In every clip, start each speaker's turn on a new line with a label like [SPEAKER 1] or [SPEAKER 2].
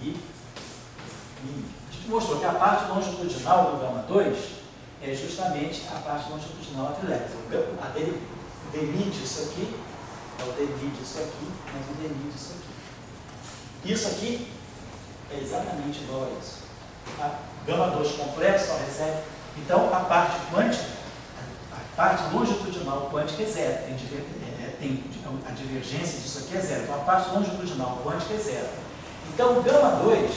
[SPEAKER 1] Mi, Mi. A gente mostrou que a parte longitudinal do gama 2 é justamente a parte longitudinal atrilética. A dele demide isso aqui, é o demide isso aqui, mas o demide isso aqui. Isso aqui é exatamente igual a isso. A gama 2 complexo só recebe. Então, a parte quântica, a parte longitudinal quântica é zero. A divergência disso aqui é zero. Então, a parte longitudinal quântica é zero. Então, o gama 2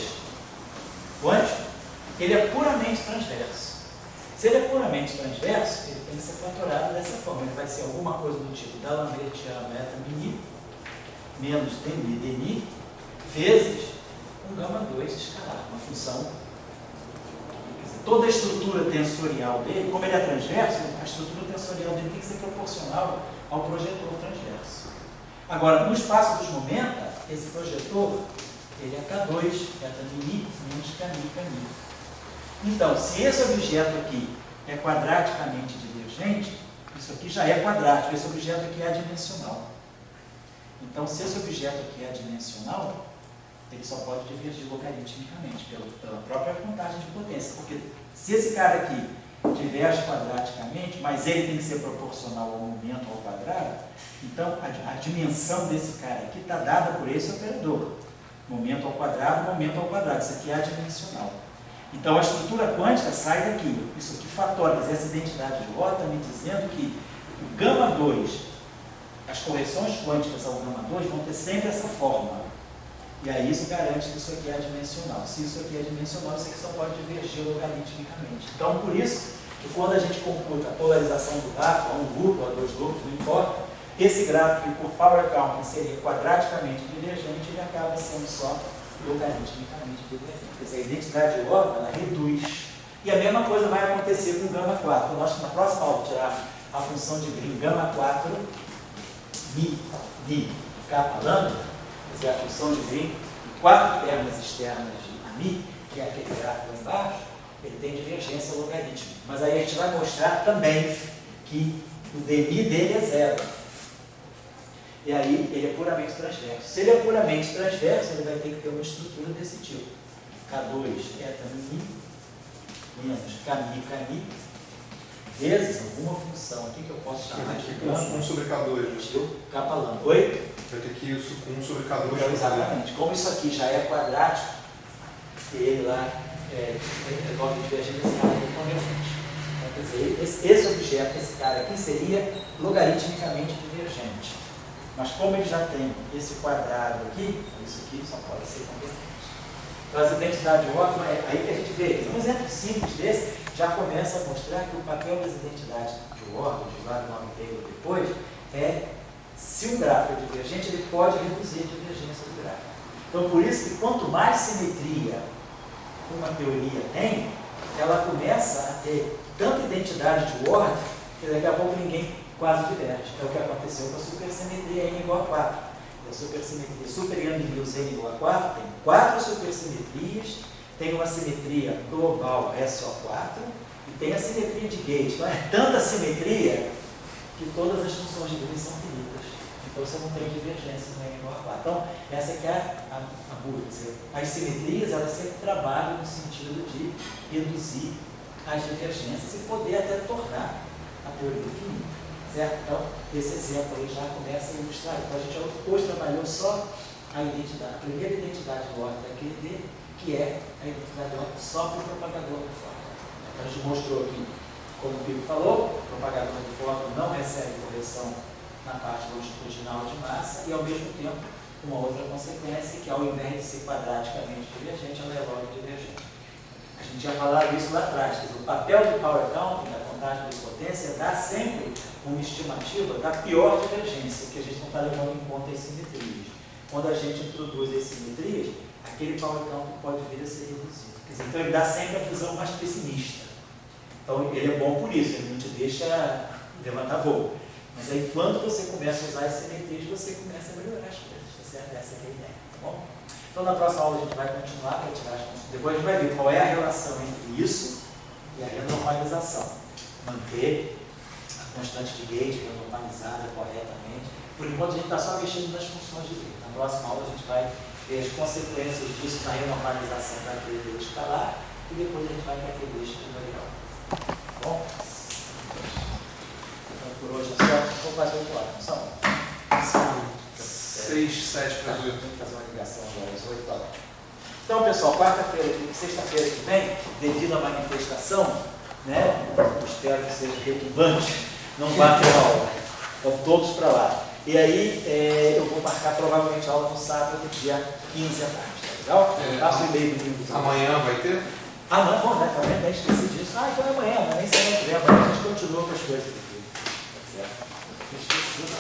[SPEAKER 1] quântico, ele é puramente transverso. Se ele é puramente transverso, ele tem que ser fatorado dessa forma. Ele vai ser alguma coisa do tipo D'Alembert-Tiano eta mini menos dmi dni vezes um gama 2 escalar, uma função. Toda a estrutura tensorial dele, como ele é transverso, a estrutura tensorial dele tem que ser proporcional ao projetor transverso. Agora, no espaço dos momenta, esse projetor, ele é K2, eta mini menos Kmi, Kmi. Então, se esse objeto aqui é quadraticamente divergente, isso aqui já é quadrático, esse objeto aqui é adimensional. Então, se esse objeto aqui é adimensional, ele só pode divergir logaritmicamente, pela própria contagem de potência. Porque se esse cara aqui diverge quadraticamente, mas ele tem que ser proporcional ao momento ao quadrado, então a dimensão desse cara aqui está dada por esse operador. Momento ao quadrado, isso aqui é adimensional. Então a estrutura quântica sai daqui. Isso aqui fatora, essa identidade de O está me dizendo que o gama 2, as correções quânticas ao gama 2 vão ter sempre essa forma. E aí isso garante que isso aqui é adimensional. Se isso aqui é adimensional, isso aqui só pode divergir logaritmicamente. Então, por isso, que quando a gente computa a polarização do gráfico, a um grupo, a dois grupos, não importa, esse gráfico que por power counting seria quadraticamente divergente, ele acaba sendo só logaritmicamente divergente. Quer dizer, a identidade de ordem, ela reduz. E a mesma coisa vai acontecer com o gama 4. Nós, na próxima aula, tirar a função de Green gama 4, mi, k lambda, quer dizer, a função de Green, em 4 termas externas de mi, que é aquele gráfico lá embaixo, ele tem divergência logarítmica. Mas aí a gente vai mostrar também que o dmi dele é zero. E aí ele é puramente transverso. Se ele é puramente transverso, ele vai ter que ter uma estrutura desse tipo. K2 eta mi menos Kmi, vezes alguma função aqui que eu posso chamar de
[SPEAKER 2] com 1 sobre K2.
[SPEAKER 1] K lambda. Oi?
[SPEAKER 2] Vai ter que ir com 1 sobre K2.
[SPEAKER 1] Então, exatamente. Como isso aqui já é quadrático, ele lá resolve divergir desse cara aqui convergente. Então, quer dizer, esse objeto, esse cara aqui, seria logaritmicamente divergente. Mas como ele já tem esse quadrado aqui, isso aqui só pode ser convergente. Então, as identidades de ordem, é aí que a gente vê. Um exemplo simples desse já começa a mostrar que o papel das identidades de ordem, de lado nome dele depois, é, se o gráfico é divergente, ele pode reduzir a divergência do gráfico. Então, por isso que quanto mais simetria uma teoria tem, ela começa a ter tanta identidade de ordem que daqui a pouco ninguém quase diverge. É o que aconteceu com a supersimetria n igual a 4. A supersimetria super n igual a 4 tem 4 supersimetrias, tem uma simetria global SO4 e tem a simetria de gauge. Então é tanta simetria que todas as funções de Green são finitas. Então você não tem divergência no n igual a 4. Então essa aqui é a burra. As simetrias, elas sempre trabalham no sentido de reduzir as divergências e poder até tornar a teoria finita. Certo? Então, esse exemplo aí já começa a ilustrar. Então, a gente hoje trabalhou só a identidade, a primeira identidade do ordem daquele D, que é a identidade do ordem só para o propagador do fóton. Então, a gente mostrou aqui, como o Pico falou, o propagador do fóton não recebe correção na parte longitudinal de massa e, ao mesmo tempo, uma outra consequência, que ao invés de ser quadraticamente divergente, ela é logo divergente. A gente já falava isso lá atrás, quer dizer, o papel do power counting, da contagem de potência, é dar sempre uma estimativa da pior divergência, que a gente não está levando em conta as simetrias. Quando a gente introduz as simetrias, aquele power counting pode vir a ser reduzido. Quer dizer, então ele dá sempre a visão mais pessimista. Então ele é bom por isso, ele não te deixa levantar voo. Mas aí quando você começa a usar as simetrias, você começa a melhorar as coisas. Essa é a ideia, tá bom? Então na próxima aula a gente vai continuar para tirar as funções. Depois a gente vai ver qual é a relação entre isso e a renormalização. Manter a constante de gauge renormalizada corretamente. Por enquanto a gente está só mexendo nas funções de Green. Na próxima aula a gente vai as consequências disso na renormalização daquele eixo para lá, e depois a gente vai para aquele eixo primordial. Tá bom? Então, por hoje é só. Vou fazer 8 horas, não são?
[SPEAKER 2] São 6, 7 para as 8.
[SPEAKER 1] Tem que fazer uma ligação agora às 8 horas. Então, pessoal, quarta-feira, sexta-feira que vem, devido à manifestação, né, eu espero que seja retumbante, não vá ter aula. Então, todos para lá. E aí, eu vou marcar provavelmente a aula no sábado, dia 15 à tarde. Tá legal? Passa o e-mail do livro.
[SPEAKER 2] Amanhã vai ter?
[SPEAKER 1] Ah, não, bom, né? Também nem esqueci disso. Ah, então é amanhã, mas nem semana que vem. Amanhã a gente continua com as coisas aqui. Tá certo? Esqueci.